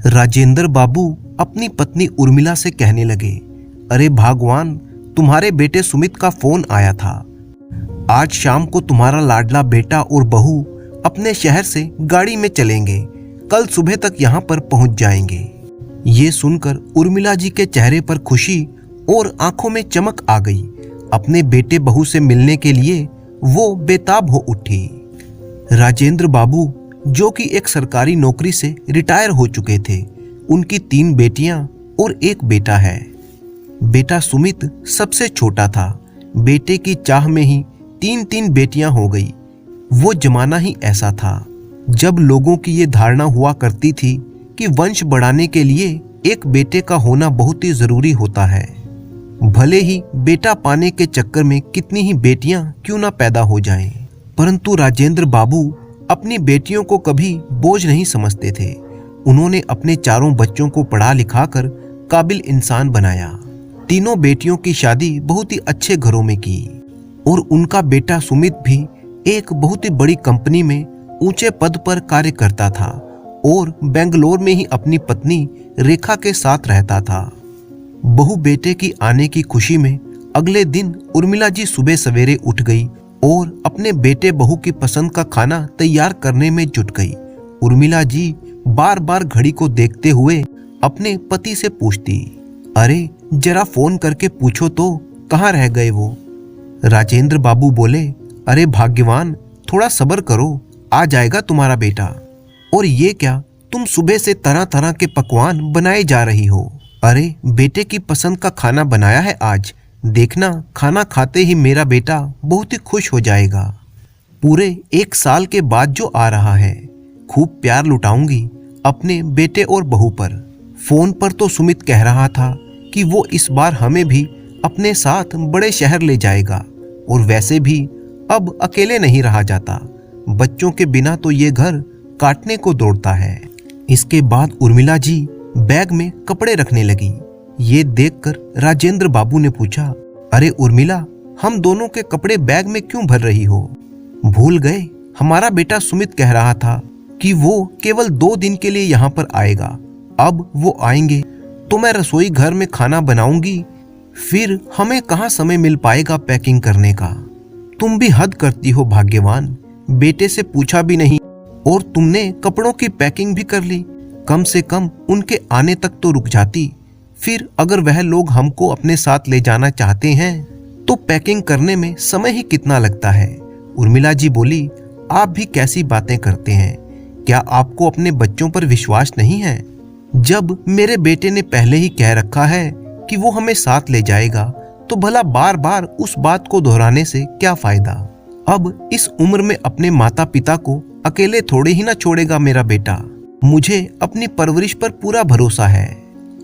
राजेंद्र बाबू अपनी पत्नी उर्मिला से कहने लगे, अरे भगवान, तुम्हारे बेटे सुमित का फोन आया था। आज शाम को तुम्हारा लाडला बेटा और बहू अपने शहर से गाड़ी में चलेंगे, कल सुबह तक यहाँ पर पहुंच जाएंगे। ये सुनकर उर्मिला जी के चेहरे पर खुशी और आंखों में चमक आ गई। अपने बेटे बहू से मिलने के लिए वो बेताब हो उठी। राजेंद्र बाबू, जो कि एक सरकारी नौकरी से रिटायर हो चुके थे, उनकी 3 बेटियां और 1 बेटा है। बेटा सुमित सबसे छोटा था। बेटे की चाह में ही 3 बेटियां हो गई। वो जमाना ही ऐसा था जब लोगों की ये धारणा हुआ करती थी कि वंश बढ़ाने के लिए एक बेटे का होना बहुत ही जरूरी होता है, भले ही बेटा पाने के चक्कर में कितनी ही बेटियां क्यों ना पैदा हो जाएं। परंतु राजेंद्र बाबू अपनी बेटियों को कभी बोझ नहीं समझते थे। उन्होंने अपने 4 बच्चों को पढ़ा लिखा कर काबिल इंसान बनाया। तीनों बेटियों की शादी बहुत ही अच्छे घरों में की और उनका बेटा सुमित भी एक बहुत ही बड़ी कंपनी में ऊंचे पद पर कार्य करता था और बेंगलोर में ही अपनी पत्नी रेखा के साथ रहता था। बहू बेटे की आने की खुशी में अगले दिन उर्मिला जी सुबह सवेरे उठ गई और अपने बेटे बहू की पसंद का खाना तैयार करने में जुट गई। उर्मिला जी बार बार घड़ी को देखते हुए अपने पति से पूछती, अरे जरा फोन करके पूछो तो कहाँ रह गए वो। राजेंद्र बाबू बोले, अरे भाग्यवान, थोड़ा सब्र करो, आ जाएगा तुम्हारा बेटा। और ये क्या, तुम सुबह से तरह तरह के पकवान बनाए जा रही हो। अरे बेटे की पसंद का खाना बनाया है आज, देखना खाना खाते ही मेरा बेटा बहुत ही खुश हो जाएगा। पूरे 1 साल के बाद जो आ रहा है, खूब प्यार लुटाऊंगी अपने बेटे और बहू पर। फोन पर तो सुमित कह रहा था कि वो इस बार हमें भी अपने साथ बड़े शहर ले जाएगा और वैसे भी अब अकेले नहीं रहा जाता। बच्चों के बिना तो ये घर काटने को दौड़ता है। इसके बाद उर्मिला जी बैग में कपड़े रखने लगी। ये देखकर राजेंद्र बाबू ने पूछा, अरे उर्मिला, हम दोनों के कपड़े बैग में क्यों भर रही हो? भूल गए हमारा बेटा सुमित कह रहा था कि वो केवल 2 दिन के लिए यहाँ पर आएगा। अब वो आएंगे तो मैं रसोई घर में खाना बनाऊंगी, फिर हमें कहाँ समय मिल पाएगा पैकिंग करने का। तुम भी हद करती हो भाग्यवान, बेटे से पूछा भी नहीं और तुमने कपड़ों की पैकिंग भी कर ली। कम से कम उनके आने तक तो रुक जाती। फिर अगर वह लोग हमको अपने साथ ले जाना चाहते हैं तो पैकिंग करने में समय ही कितना लगता है। उर्मिला जी बोली, आप भी कैसी बातें करते हैं? क्या आपको अपने बच्चों पर विश्वास नहीं है? जब मेरे बेटे ने पहले ही कह रखा है कि वो हमें साथ ले जाएगा तो भला बार बार उस बात को दोहराने से क्या फायदा। अब इस उम्र में अपने माता पिता को अकेले थोड़े ही ना छोड़ेगा मेरा बेटा। मुझे अपनी परवरिश पर पूरा भरोसा है।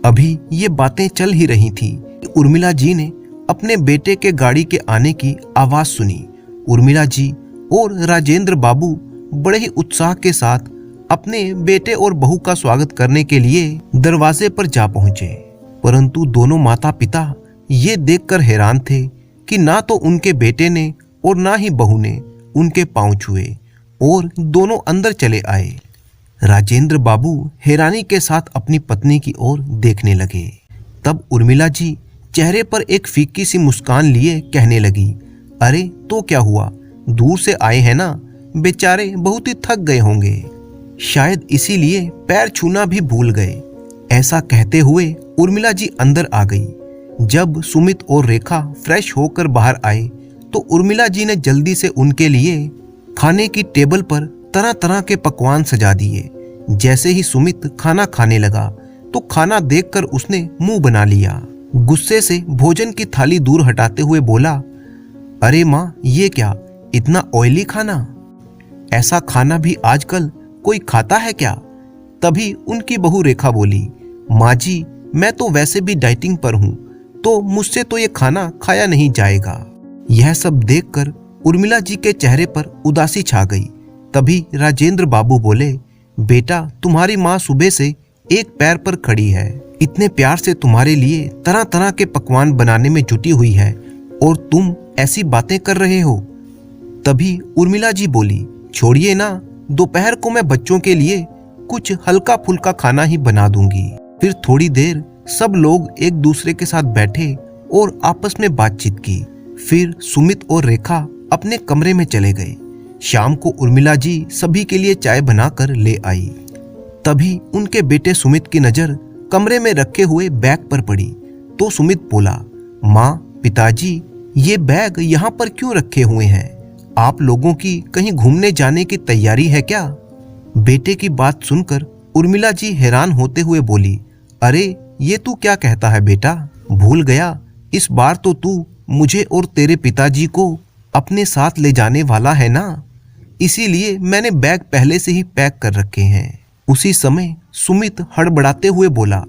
अभी ये बातें चल ही रही थी, उर्मिला जी ने अपने बेटे के गाड़ी के आने की आवाज सुनी। उर्मिला जी और राजेंद्र बाबू बड़े ही उत्साह के साथ अपने बेटे और बहू का स्वागत करने के लिए दरवाजे पर जा पहुंचे। परंतु दोनों माता पिता ये देखकर हैरान थे कि ना तो उनके बेटे ने और ना ही बहू ने उनके पांव छुए और दोनों अंदर चले आए। राजेंद्र बाबू हैरानी के साथ अपनी पत्नी की ओर देखने लगे। तब उर्मिला जी चेहरे पर एक फीकी सी मुस्कान लिए कहने लगी, अरे तो क्या हुआ, दूर से आए हैं ना, बेचारे बहुत ही थक गए होंगे, शायद इसीलिए पैर छूना भी भूल गए। ऐसा कहते हुए उर्मिला जी अंदर आ गई। जब सुमित और रेखा फ्रेश होकर बाहर आए तो उर्मिला जी ने जल्दी से उनके लिए खाने की टेबल पर तरह तरह के पकवान सजा दिए। जैसे ही सुमित खाना खाने लगा तो खाना देखकर उसने मुंह बना लिया। गुस्से से भोजन की थाली दूर हटाते हुए बोला, अरे माँ, ये क्या, इतना ऑयली खाना? ऐसा खाना भी आजकल कोई खाता है क्या? तभी उनकी बहू रेखा बोली, माँ जी, मैं तो वैसे भी डाइटिंग पर हूँ, तो मुझसे तो ये खाना खाया नहीं जाएगा। यह सब देखकर उर्मिला जी के चेहरे पर उदासी छा गई। तभी राजेंद्र बाबू बोले, बेटा, तुम्हारी माँ सुबह से एक पैर पर खड़ी है, इतने प्यार से तुम्हारे लिए तरह तरह के पकवान बनाने में जुटी हुई है और तुम ऐसी बातें कर रहे हो। तभी उर्मिला जी बोली, छोड़िए ना, दोपहर को मैं बच्चों के लिए कुछ हल्का फुल्का खाना ही बना दूंगी। फिर थोड़ी देर सब लोग एक दूसरे के साथ बैठे और आपस में बातचीत की। फिर सुमित और रेखा अपने कमरे में चले गए। शाम को उर्मिला जी सभी के लिए चाय बनाकर ले आई। तभी उनके बेटे सुमित की नजर कमरे में रखे हुए बैग पर पड़ी तो सुमित बोला, माँ, पिताजी, ये बैग यहाँ पर क्यों रखे हुए हैं? आप लोगों की कहीं घूमने जाने की तैयारी है क्या? बेटे की बात सुनकर उर्मिला जी हैरान होते हुए बोली, अरे ये तू क्या कहता है बेटा? भूल गया, इस बार तो तू मुझे और तेरे पिताजी को अपने साथ ले जाने वाला है ना, इसीलिए मैंने बैग पहले से ही पैक कर रखे हैं। उसी समय सुमित हड़बड़ाते हुए बोला,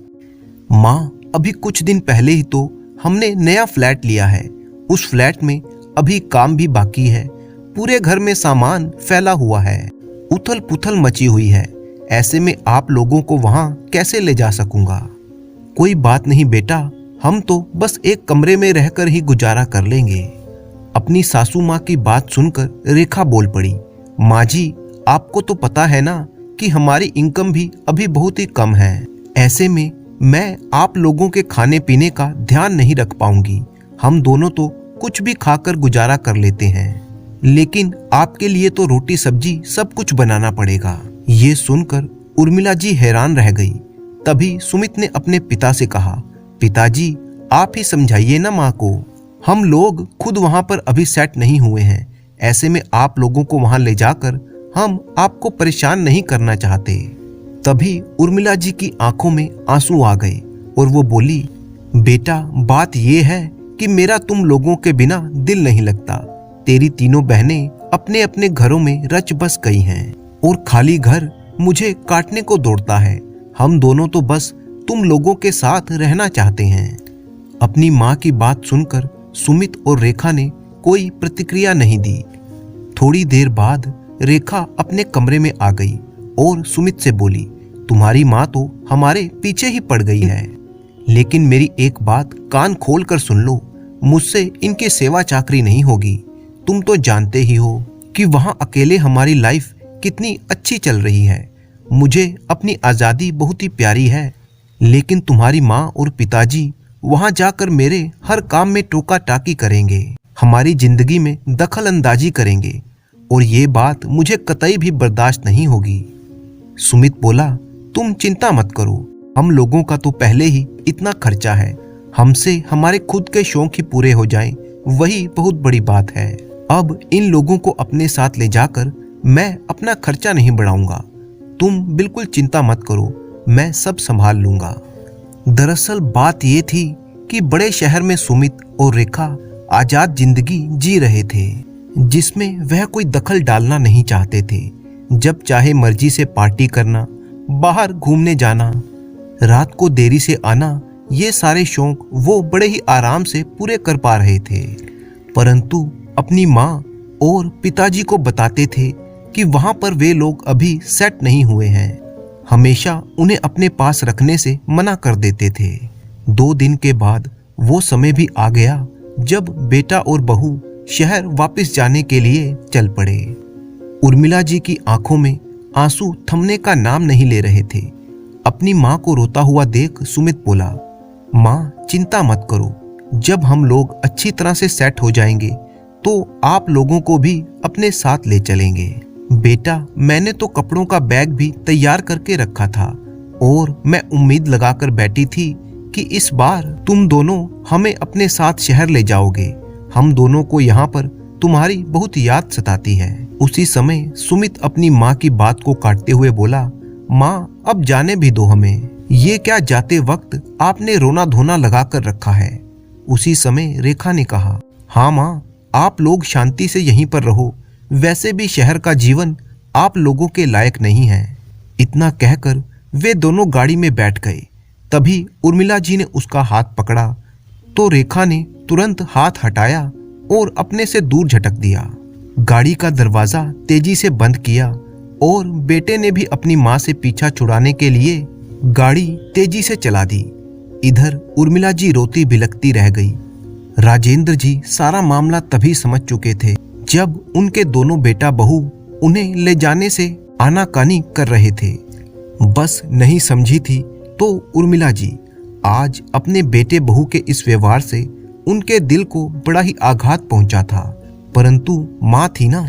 माँ, अभी कुछ दिन पहले ही तो हमने नया फ्लैट लिया है। उस फ्लैट में अभी काम भी बाकी है। पूरे घर में सामान फैला हुआ है, उथल पुथल मची हुई है। ऐसे में आप लोगों को वहां कैसे ले जा सकूंगा? कोई बात नहीं बेटा, हम तो बस एक कमरे में रहकर ही गुजारा कर लेंगे। अपनी सासू माँ की बात सुनकर रेखा बोल पड़ी, माँ जी, आपको तो पता है ना कि हमारी इनकम भी अभी बहुत ही कम है। ऐसे में मैं आप लोगों के खाने पीने का ध्यान नहीं रख पाऊंगी। हम दोनों तो कुछ भी खाकर गुजारा कर लेते हैं, लेकिन आपके लिए तो रोटी सब्जी सब कुछ बनाना पड़ेगा। ये सुनकर उर्मिला जी हैरान रह गई। तभी सुमित ने अपने पिता से कहा, पिताजी, आप ही समझाइए ना माँ को। हम लोग खुद वहां पर अभी सेट नहीं हुए हैं। ऐसे में आप लोगों को वहां ले जाकर हम आपको परेशान नहीं करना चाहते। तभी उर्मिला जी की आंखों में आंसू आ गए और वो बोली, बेटा, बात ये है कि मेरा तुम लोगों के बिना दिल नहीं लगता। तेरी तीनों बहनें अपने अपने घरों में रच बस गई हैं और खाली घर मुझे काटने को दौड़ता है। हम दोनों तो बस तुम लोगों के साथ रहना चाहते हैं। अपनी माँ की बात सुनकर सुमित और रेखा ने कोई प्रतिक्रिया नहीं दी। थोड़ी देर बाद रेखा अपने कमरे में आ गई और सुमित से बोली, तुम्हारी माँ तो हमारे पीछे ही पड़ गई है, लेकिन मेरी एक बात कान खोल कर सुन लो, मुझसे इनकी सेवा चाकरी नहीं होगी। तुम तो जानते ही हो कि वहां अकेले हमारी लाइफ कितनी अच्छी चल रही है। मुझे अपनी आज़ादी बहुत ही प्यारी है, लेकिन तुम्हारी माँ और पिताजी वहां जाकर मेरे हर काम में टोका टाकी करेंगे, हमारी जिंदगी में दखल अंदाजी करेंगे और ये बात मुझे कतई भी बर्दाश्त नहीं होगी। सुमित बोला, तुम चिंता मत करो, हम लोगों का तो पहले ही इतना खर्चा है। हमसे हमारे खुद के शौक ही पूरे हो जाएं, वही बहुत बड़ी बात है। अब इन लोगों को अपने साथ ले जाकर मैं अपना खर्चा नहीं बढ़ाऊंगा। तुम बिल्कुल चिंता मत करो, मैं सब संभाल लूंगा। दरअसल बात ये थी कि बड़े शहर में सुमित और रेखा आजाद जिंदगी जी रहे थे, जिसमें वह कोई दखल डालना नहीं चाहते थे। जब चाहे मर्जी से पार्टी करना, बाहर घूमने जाना, रात को देरी से आना, ये सारे शौक वो बड़े ही आराम से पूरे कर पा रहे थे। परंतु अपनी माँ और पिताजी को बताते थे कि वहां पर वे लोग अभी सेट नहीं हुए हैं। हमेशा उन्हें अपने पास रखने से मना कर देते थे। 2 दिन के बाद वो समय भी आ गया जब बेटा और बहू शहर वापस जाने के लिए चल पड़े। उर्मिला जी की आंखों में आंसू थमने का नाम नहीं ले रहे थे। अपनी माँ को रोता हुआ देख सुमित बोला, माँ, चिंता मत करो, जब हम लोग अच्छी तरह से सेट हो जाएंगे तो आप लोगों को भी अपने साथ ले चलेंगे। बेटा, मैंने तो कपड़ों का बैग भी तैयार करके रखा था और मैं उम्मीद लगाकर बैठी थी कि इस बार तुम दोनों हमें अपने साथ शहर ले जाओगे। हम दोनों को यहाँ पर तुम्हारी बहुत याद सताती है। उसी समय सुमित अपनी माँ की बात को काटते हुए बोला, माँ, अब जाने भी दो हमें। ये क्या जाते वक्त आपने रोना धोना लगा कर रखा है। उसी समय रेखा ने कहा, हाँ माँ, आप लोग शांति से यहीं पर रहो, वैसे भी शहर का जीवन आप लोगों के लायक नहीं है। इतना कहकर वे दोनों गाड़ी में बैठ गए। तभी उर्मिला जी ने उसका हाथ पकड़ा तो रेखा ने तुरंत हाथ हटाया और अपने से दूर झटक दिया। गाड़ी का दरवाजा तेजी से बंद किया और बेटे ने भी अपनी माँ से पीछा छुड़ाने के लिए गाड़ी तेजी से चला दी। इधर उर्मिला जी रोती बिलखती रह गई। राजेंद्र जी सारा मामला तभी समझ चुके थे जब उनके दोनों बेटा बहू उन्हें ले जाने से आनाकानी कर रहे थे। बस नहीं समझी थी तो उर्मिला जी आज अपने बेटे बहू के इस व्यवहार से उनके दिल को बड़ा ही आघात पहुंचा था, परंतु माँ थी ना,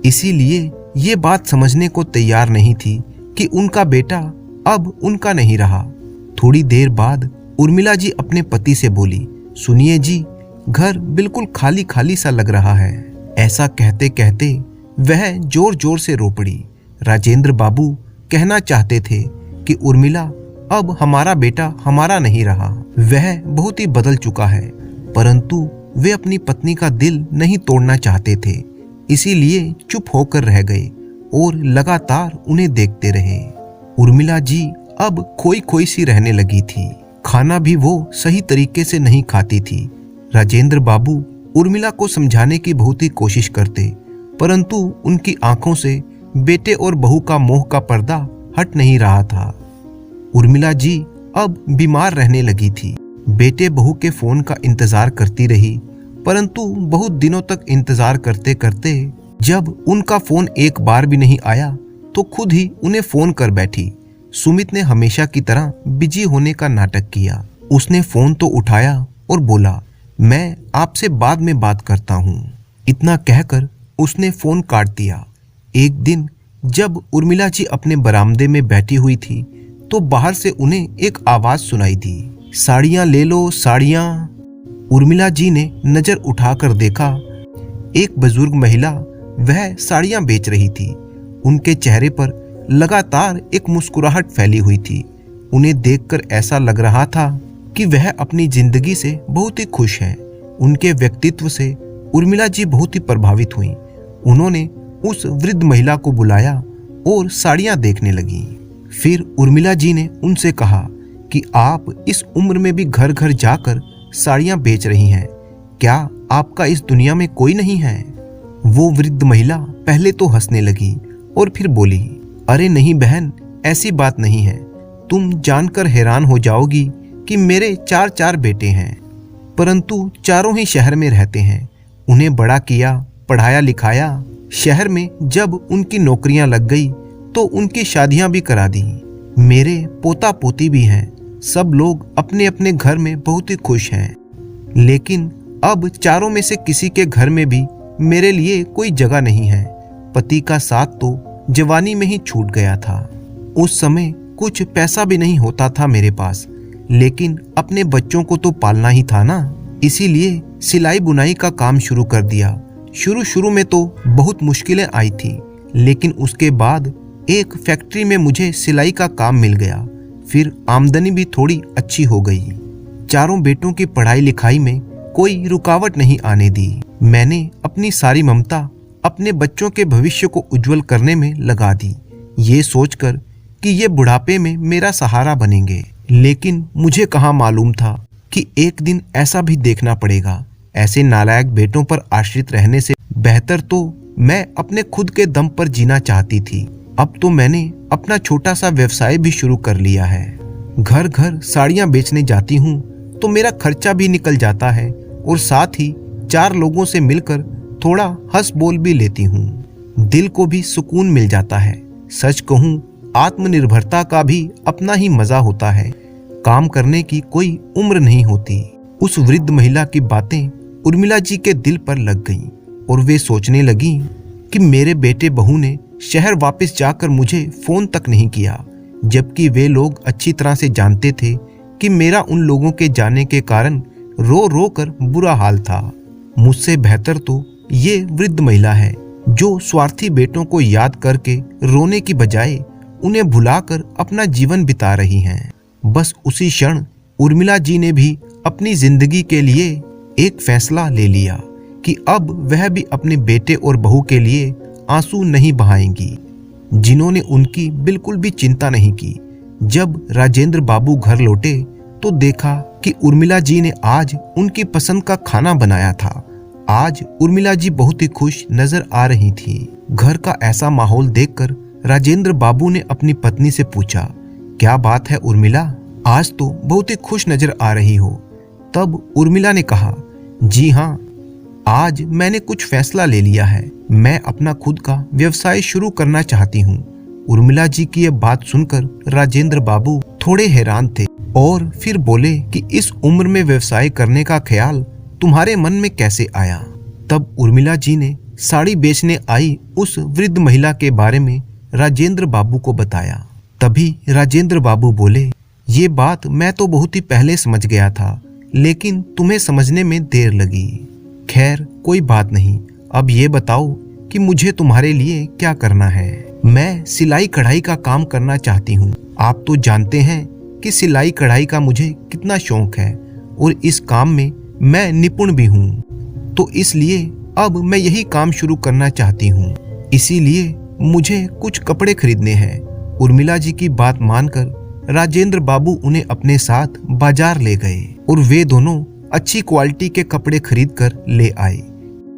इसीलिए ये बात समझने को तैयार नहीं थी कि उनका बेटा अब उनका नहीं रहा। थोड़ी देर बाद उर्मिला जी अपने पति से बोली, सुनिए जी, घर बिल्कुल खाली खाली सा लग रहा है। ऐसा कहते कहते वह जोर जोर से रो पड़ी। राजेंद्र बाबू कहना चाहते थे कि उर्मिला, अब हमारा बेटा हमारा नहीं रहा, वह बहुत ही बदल चुका है, परंतु वे अपनी पत्नी का दिल नहीं तोड़ना चाहते थे, इसीलिए चुप होकर रह गए और लगातार उन्हें देखते रहे। उर्मिला जी अब खोई खोई सी रहने लगी थी। खाना भी वो सही तरीके से नहीं खाती थी। राजेंद्र बाबू उर्मिला को समझाने की बहुत ही कोशिश करते, परंतु उनकी आंखों से बेटे और बहू का मोह का पर्दा हट नहीं रहा था। उर्मिला जी अब बीमार रहने लगी थी। बेटे बहू के फोन का इंतजार करती रही, परंतु बहुत दिनों तक इंतजार करते करते जब उनका फोन एक बार भी नहीं आया तो खुद ही उन्हें फोन कर बैठी। सुमित ने हमेशा की तरह बिजी होने का नाटक किया। उसने फोन तो उठाया और बोला, मैं आपसे बाद में बात करता हूँ। इतना कहकर उसने फोन काट दिया। एक दिन जब उर्मिला जी अपने बरामदे में बैठी हुई थी तो बाहर से उन्हें एक आवाज सुनाई दी, साड़ियाँ ले लो साड़ियाँ। उर्मिला जी ने नजर उठाकर देखा, एक बुजुर्ग महिला वह साड़ियाँ बेच रही थी। उनके चेहरे पर लगातार एक मुस्कुराहट फैली हुई थी। उन्हें देखकर ऐसा लग रहा था कि वह अपनी जिंदगी से बहुत ही खुश हैं। उनके व्यक्तित्व से उर्मिला जी बहुत ही प्रभावित हुई। उन्होंने उस वृद्ध महिला को बुलाया और साड़ियां देखने लगी। फिर उर्मिला जी ने उनसे कहा कि आप इस उम्र में भी घर घर जाकर साड़ियां बेच रही हैं, क्या आपका इस दुनिया में कोई नहीं है? वो वृद्ध महिला पहले तो हंसने लगी और फिर बोली, अरे नहीं बहन, ऐसी बात नहीं है। तुम जानकर हैरान हो जाओगी कि मेरे 4 बेटे हैं, परंतु चारों ही शहर में रहते हैं। उन्हें बड़ा किया, पढ़ाया लिखाया। शहर में जब उनकी नौकरियां लग गई तो उनकी शादियां भी करा दी। मेरे पोता पोती भी हैं। सब लोग अपने अपने घर में बहुत ही खुश हैं, लेकिन अब चारों में से किसी के घर में भी मेरे लिए कोई जगह नहीं है। पति का साथ तो जवानी में ही छूट गया था। उस समय कुछ पैसा भी नहीं होता था मेरे पास, लेकिन अपने बच्चों को तो पालना ही था ना, इसीलिए सिलाई बुनाई का काम शुरू कर दिया। शुरू में तो बहुत मुश्किलें आई थी, लेकिन उसके बाद एक फैक्ट्री में मुझे सिलाई का काम मिल गया। फिर आमदनी भी थोड़ी अच्छी हो गई। चारों बेटों की पढ़ाई लिखाई में कोई रुकावट नहीं आने दी। मैंने अपनी सारी ममता अपने बच्चों के भविष्य को उज्जवल करने में लगा दी, ये सोचकर कि ये बुढ़ापे में मेरा सहारा बनेंगे। लेकिन मुझे कहाँ मालूम था कि एक दिन ऐसा भी देखना पड़ेगा। ऐसे नालायक बेटों पर आश्रित रहने से बेहतर तो मैं अपने खुद के दम पर जीना चाहती थी। अब तो मैंने अपना छोटा सा व्यवसाय भी शुरू कर लिया है। घर घर साड़ियाँ बेचने जाती हूँ तो मेरा खर्चा भी निकल जाता है और साथ ही 4 लोगों से मिलकर थोड़ा हंस बोल भी लेती हूँ। दिल को भी सुकून मिल जाता है। सच कहूँ, आत्मनिर्भरता का भी अपना ही मजा होता है। काम करने की कोई उम्र नहीं होती। उस वृद्ध महिला की बातें उर्मिला जी के दिल पर लग गईं और वे सोचने लगी कि मेरे बेटे बहू ने शहर वापस जाकर मुझे फोन तक नहीं किया, जबकि वे लोग अच्छी तरह से जानते थे कि मेरा उन लोगों के जाने के कारण रो रो कर बुरा हाल था। मुझसे बेहतर तो ये वृद्ध महिला है जो स्वार्थी बेटों को याद करके रोने की बजाय उन्हें भुलाकर अपना जीवन बिता रही हैं। बस उसी क्षण उर्मिला जी ने भी अपनी जिंदगी के लिए एक फैसला ले लिया कि अब वह भी अपने बेटे और बहू के लिए आंसू नहीं बहाएंगी, जिन्होंने उनकी बिल्कुल भी चिंता नहीं की। जब राजेंद्र बाबू घर लौटे तो देखा कि उर्मिला जी ने आज उनकी पसंद का खाना बनाया था। आज उर्मिला जी बहुत ही खुश नजर आ रही थी। घर का ऐसा माहौल देखकर राजेंद्र बाबू ने अपनी पत्नी से पूछा, क्या बात है उर्मिला, आज तो बहुत ही खुश नजर आ रही हो। तब उर्मिला ने कहा, जी हाँ, आज मैंने कुछ फैसला ले लिया है। मैं अपना खुद का व्यवसाय शुरू करना चाहती हूँ उर्मिला जी की यह बात सुनकर राजेंद्र बाबू थोड़े हैरान थे और फिर बोले कि इस उम्र में व्यवसाय करने का ख्याल तुम्हारे मन में कैसे आया। तब उर्मिला जी ने साड़ी बेचने आई उस वृद्ध महिला के बारे में राजेंद्र बाबू को बताया। तभी राजेंद्र बाबू बोले, ये बात मैं तो बहुत ही पहले समझ गया था, लेकिन तुम्हें समझने में देर लगी। खैर कोई बात नहीं, अब ये बताओ कि मुझे तुम्हारे लिए क्या करना है। मैं सिलाई कढ़ाई का काम करना चाहती हूँ। आप तो जानते हैं कि सिलाई कढ़ाई का मुझे कितना शौक है और इस काम में मैं निपुण भी हूँ, तो इसलिए अब मैं यही काम शुरू करना चाहती हूँ। इसीलिए मुझे कुछ कपड़े खरीदने हैं। उर्मिला जी की बात मानकर राजेंद्र बाबू उन्हें अपने साथ बाजार ले गए और वे दोनों अच्छी क्वालिटी के कपड़े खरीद कर ले आए।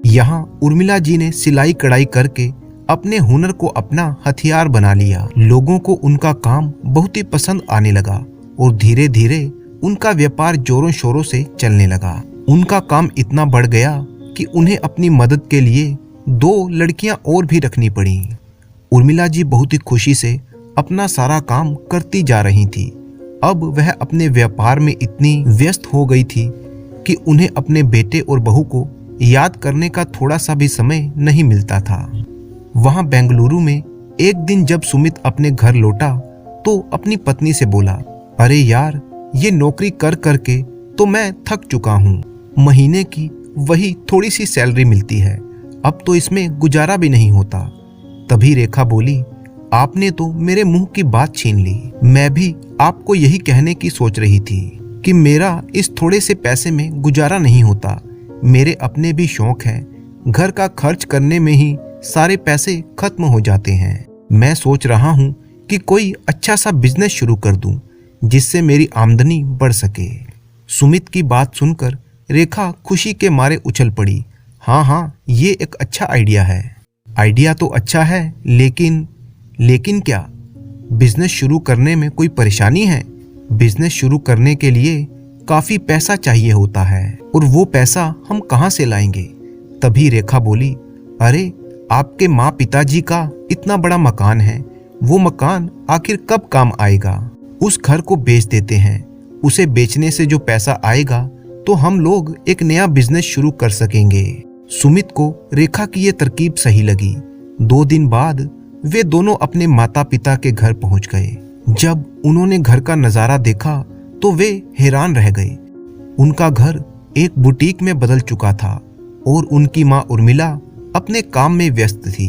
यहाँ उर्मिला जी ने सिलाई कढ़ाई करके अपने हुनर को अपना हथियार बना लिया। लोगों को उनका काम बहुत ही पसंद आने लगा और धीरे धीरे उनका व्यापार जोरों शोरों से चलने लगा। उनका काम इतना बढ़ गया कि उन्हें अपनी मदद के लिए 2 लड़कियां और भी रखनी पड़ी। उर्मिला जी बहुत ही खुशी से अपना सारा काम करती जा रही थी। अब वह अपने व्यापार में इतनी व्यस्त हो गई थी कि उन्हें अपने बेटे और बहू को याद करने का थोड़ा सा भी समय नहीं मिलता था। वहां बेंगलुरु में एक दिन जब सुमित अपने घर लौटा तो अपनी पत्नी से बोला, अरे यार, ये नौकरी कर करके तो मैं थक चुका हूँ। महीने की वही थोड़ी सी सैलरी मिलती है, अब तो इसमें गुजारा भी नहीं होता। तभी रेखा बोली, आपने तो मेरे मुंह की बात छीन ली। मैं भी आपको यही कहने की सोच रही थी कि मेरा इस थोड़े से पैसे में गुजारा नहीं होता। मेरे अपने भी शौक हैं, घर का खर्च करने में ही सारे पैसे खत्म हो जाते हैं। मैं सोच रहा हूँ कि कोई अच्छा सा बिजनेस शुरू कर दूं, जिससे मेरी आमदनी बढ़ सके। सुमित की बात सुनकर रेखा खुशी के मारे उछल पड़ी। हाँ, ये एक अच्छा आइडिया है। आइडिया तो अच्छा है, लेकिन क्या बिजनेस शुरू करने में कोई परेशानी है? बिजनेस शुरू करने के लिए काफी पैसा चाहिए होता है और वो पैसा हम कहाँ से लाएंगे? तभी रेखा बोली, अरे आपके माँ पिताजी का इतना बड़ा मकान है, वो मकान आखिर कब काम आएगा? उस घर को बेच देते हैं। उसे बेचने से जो पैसा आएगा तो हम लोग एक नया बिजनेस शुरू कर सकेंगे। सुमित को रेखा की ये तरकीब सही लगी। 2 दिन बाद वे दोनों अपने माता पिता के घर पहुंच गए। जब उन्होंने घर का नजारा देखा तो वे हैरान रह गए। उनका घर एक बुटीक में बदल चुका था और उनकी माँ उर्मिला अपने काम में व्यस्त थी।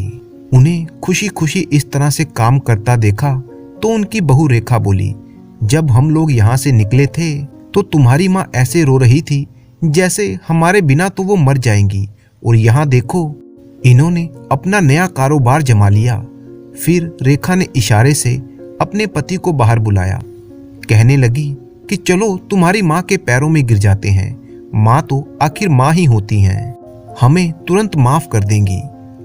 उन्हें खुशी खुशी इस तरह से काम करता देखा तो उनकी बहू रेखा बोली, जब हम लोग यहाँ से निकले थे तो तुम्हारी माँ ऐसे रो रही थी जैसे हमारे बिना तो वो मर जाएंगी, और यहाँ देखो, इन्होंने अपना नया कारोबार जमा लिया। फिर रेखा ने इशारे से अपने पति को बाहर बुलाया। कहने लगी कि चलो तुम्हारी माँ के पैरों में गिर जाते हैं, माँ तो आखिर माँ ही होती हैं, हमें तुरंत माफ कर देंगी।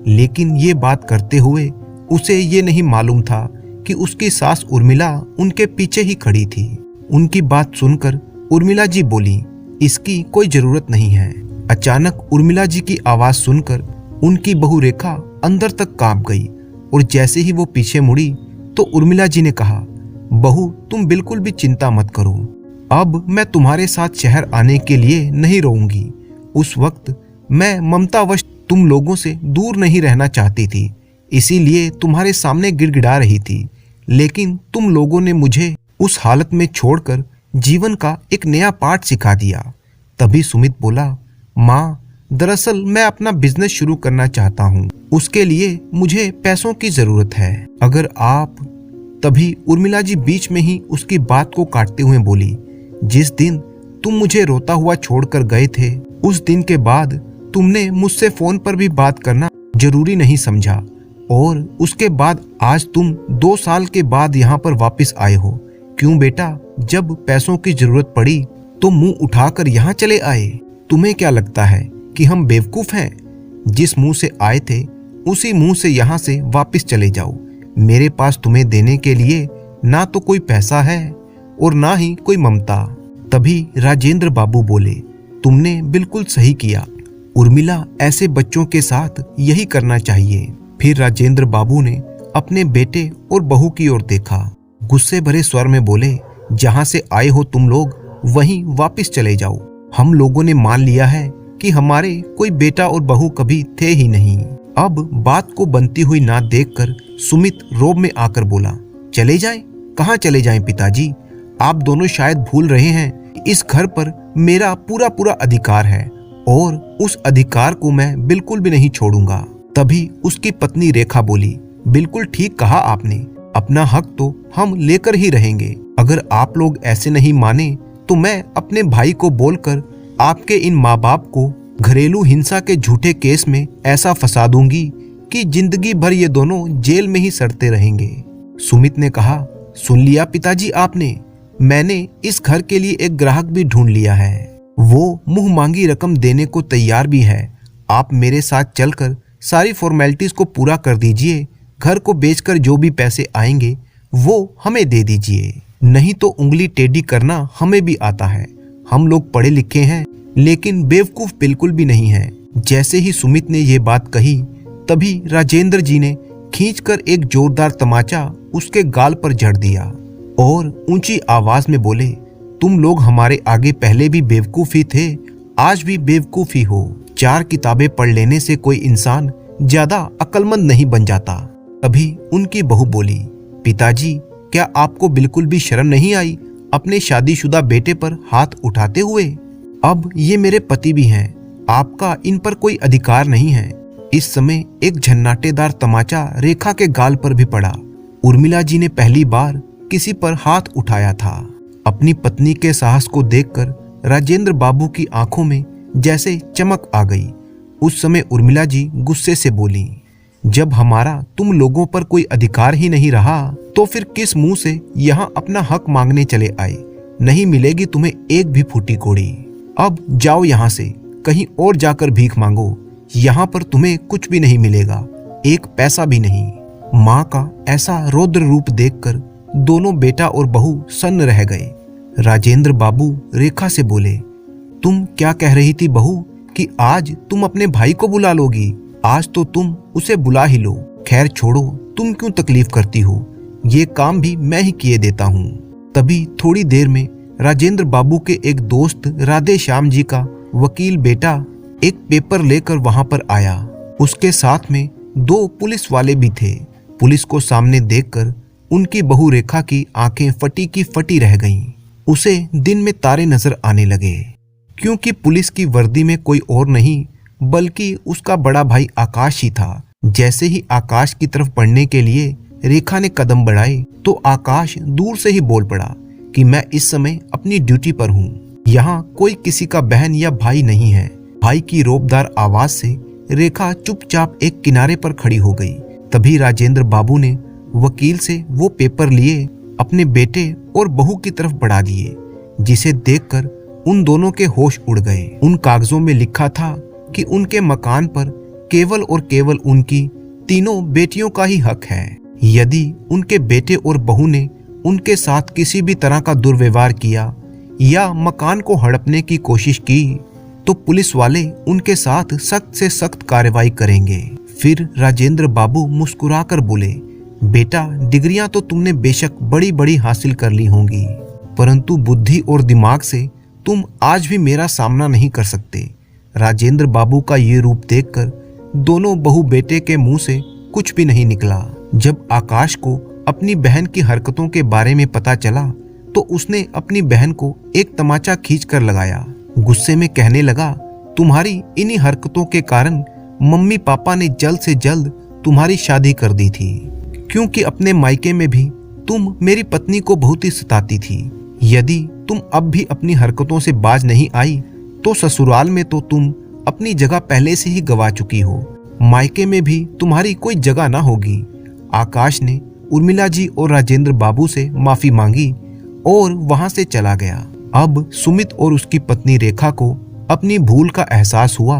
लेकिन ये बात करते हुए उसे ये नहीं मालूम था कि उसकी सास उर्मिला उनके पीछे ही खड़ी थी। उनकी बात सुनकर उर्मिला जी बोली, इसकी कोई जरूरत नहीं है। अचानक उर्मिला जी की आवाज सुनकर उनकी बहू रेखा अंदर तक कांप गई और जैसे ही वो पीछे मुड़ी तो उर्मिला जी ने कहा, बहू तुम बिल्कुल भी चिंता मत करो, अब मैं तुम्हारे साथ शहर आने के लिए नहीं रहूंगी। उस वक्त मैं ममतावश तुम लोगों से दूर नहीं रहना चाहती थी, इसीलिए तुम्हारे सामने गिड़गिड़ा रही थी, लेकिन तुम लोगों ने मुझे उस हालत में छोड़कर जीवन का एक नया पाठ सिखा दिया। तभी सुमित बोला, माँ दरअसल मैं अपना बिजनेस शुरू करना चाहता हूँ, उसके लिए मुझे पैसों की जरूरत है, अगर आप। तभी उर्मिला जी बीच में ही उसकी बात को काटते हुए बोली, जिस दिन तुम मुझे रोता हुआ छोड़कर गए थे, उस दिन के बाद तुमने मुझसे फोन पर भी बात करना जरूरी नहीं समझा, और उसके बाद आज तुम 2 साल के बाद यहाँ पर वापस आए हो। क्यों बेटा, जब पैसों की जरूरत पड़ी तो मुंह उठाकर यहाँ चले आए। तुम्हें क्या लगता है कि हम बेवकूफ हैं? जिस मुंह से आए थे उसी मुंह से यहाँ से वापस चले जाओ। मेरे पास तुम्हें देने के लिए ना तो कोई पैसा है और ना ही कोई ममता। तभी राजेंद्र बाबू बोले, तुमने बिल्कुल सही किया, उर्मिला ऐसे बच्चों के साथ यही करना चाहिए। फिर राजेंद्र बाबू ने अपने बेटे और बहू की ओर देखा। गुस्से भरे स्वर में बोले, जहां से आए हो तुम लोग वहीं वापस चले जाओ। हम लोगों ने मान लिया है कि हमारे कोई बेटा और बहू कभी थे ही नहीं। अब बात को बनती हुई ना देखकर सुमित रोब में आकर बोला, चले जाएं? कहाँ चले जाएं पिताजी? आप दोनों शायद भूल रहे हैं इस घर पर मेरा पूरा पूरा अधिकार है और उस अधिकार को मैं बिल्कुल भी नहीं छोड़ूंगा। तभी उसकी पत्नी रेखा बोली, बिल्कुल ठीक कहा आपने, अपना हक तो हम लेकर ही रहेंगे। अगर आप लोग ऐसे नहीं माने तो मैं अपने भाई को बोलकर आपके इन माँ बाप को घरेलू हिंसा के झूठे केस में ऐसा फंसा दूंगी कि जिंदगी भर ये दोनों जेल में ही सड़ते रहेंगे। सुमित ने कहा, सुन लिया पिताजी आपने, मैंने इस घर के लिए एक ग्राहक भी ढूंढ लिया है। वो मुंह मांगी रकम देने को तैयार भी है। आप मेरे साथ चलकर सारी फॉर्मेलिटीज को पूरा कर दीजिए। घर को बेचकर जो भी पैसे आएंगे वो हमें दे दीजिए, नहीं तो उंगली टेढ़ी करना हमें भी आता है। हम लोग पढ़े लिखे हैं लेकिन बेवकूफ बिल्कुल भी नहीं है। जैसे ही सुमित ने ये बात कही तभी राजेंद्र जी ने खींचकर एक जोरदार तमाचा उसके गाल पर जड़ दिया और ऊंची आवाज में बोले, तुम लोग हमारे आगे पहले भी बेवकूफ ही थे, आज भी बेवकूफ ही हो। 4 किताबें पढ़ लेने से कोई इंसान ज्यादा अक्लमंद नहीं बन जाता। तभी उनकी बहू बोली, पिताजी क्या आपको बिल्कुल भी शर्म नहीं आई अपने शादीशुदा बेटे पर हाथ उठाते हुए? अब ये मेरे पति भी हैं, आपका इन पर कोई अधिकार नहीं है। इस समय एक झन्नाटेदार तमाचा रेखा के गाल पर भी पड़ा। उर्मिला जी ने पहली बार किसी पर हाथ उठाया था। अपनी पत्नी के साहस को देखकर राजेंद्र बाबू की आंखों में जैसे चमक आ गई। उस समय उर्मिला जी गुस्से से बोली, जब हमारा तुम लोगों पर कोई अधिकार ही नहीं रहा तो फिर किस मुंह से यहाँ अपना हक मांगने चले आए? नहीं मिलेगी तुम्हें एक भी फूटी कौड़ी। अब जाओ यहाँ से, कहीं और जाकर भीख मांगो। यहाँ पर तुम्हें कुछ भी नहीं मिलेगा, एक पैसा भी नहीं। माँ का ऐसा रौद्र रूप देखकर दोनों बेटा और बहू सन्न रह गए। राजेंद्र बाबू रेखा से बोले, तुम क्या कह रही थी बहू कि आज तुम अपने भाई को बुला लोगी? आज तो तुम उसे बुला ही लो। खैर छोड़ो, तुम क्यों तकलीफ करती हो, ये काम भी मैं ही किए देता हूँ। तभी थोड़ी देर में राजेंद्र बाबू के एक दोस्त राधे श्याम जी का वकील बेटा एक पेपर लेकर वहां पर आया। उसके साथ में 2 पुलिस वाले भी थे। पुलिस को सामने देखकर उनकी बहू रेखा की आंखें फटी की फटी रह गईं। उसे दिन में तारे नजर आने लगे, क्योंकि पुलिस की वर्दी में कोई और नहीं बल्कि उसका बड़ा भाई आकाश ही था। जैसे ही आकाश की तरफ बढ़ने के लिए रेखा ने कदम बढ़ाए तो आकाश दूर से ही बोल पड़ा कि मैं इस समय अपनी ड्यूटी पर हूँ, यहाँ कोई किसी का बहन या भाई नहीं है। भाई की रोबदार आवाज से रेखा चुपचाप एक किनारे पर खड़ी हो गई। तभी राजेंद्र बाबू ने वकील से वो पेपर लिए अपने बेटे और बहू की तरफ बढ़ा दिए, जिसे देखकर उन दोनों के होश उड़ गए। उन कागजों में लिखा था कि उनके मकान पर केवल और केवल उनकी तीनों बेटियों का ही हक है। यदि उनके बेटे और बहू ने उनके साथ किसी भी तरह का दुर्व्यवहार किया या मकान को हड़पने की कोशिश की तो पुलिस वाले उनके साथ सख्त से सख्त कार्रवाई करेंगे। फिर राजेंद्र बाबू मुस्कुराकर बोले, बेटा डिग्रियां तो तुमने बेशक बड़ी बड़ी हासिल कर ली होंगी, परंतु बुद्धि और दिमाग से तुम आज भी मेरा सामना नहीं कर सकते। राजेंद्र बाबू का ये रूप देखकर दोनों बहू बेटे के मुंह से कुछ भी नहीं निकला। जब आकाश को अपनी बहन की हरकतों के बारे में पता चला तो उसने अपनी बहन को एक तमाचा खींच कर लगाया। गुस्से में कहने लगा, तुम्हारी इन्हीं हरकतों के कारण मम्मी पापा ने जल्द से जल्द तुम्हारी शादी कर दी थी, क्योंकि अपने मायके में भी तुम मेरी पत्नी को बहुत ही सताती थी। यदि तुम अब भी अपनी हरकतों से बाज नहीं आई तो ससुराल में तो तुम अपनी जगह पहले से ही गवा चुकी हो, मायके में भी तुम्हारी कोई जगह ना होगी। आकाश ने उर्मिला जी और राजेंद्र बाबू से माफी मांगी और वहां से चला गया। अब सुमित और उसकी पत्नी रेखा को अपनी भूल का एहसास हुआ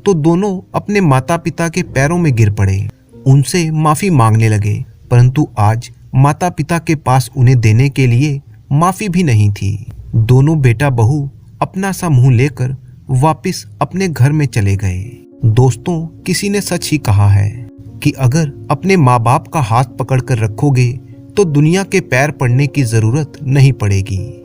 तो दोनों अपने माता पिता के पैरों में गिर पड़े, उनसे माफी मांगने लगे। परंतु आज माता पिता के पास उन्हें देने के लिए माफी भी नहीं थी। दोनों बेटा बहू अपना सा मुंह लेकर वापस अपने घर में चले गए। दोस्तों, किसी ने सच ही कहा है कि अगर अपने माँ बाप का हाथ पकड़कर रखोगे तो दुनिया के पैर पड़ने की जरूरत नहीं पड़ेगी।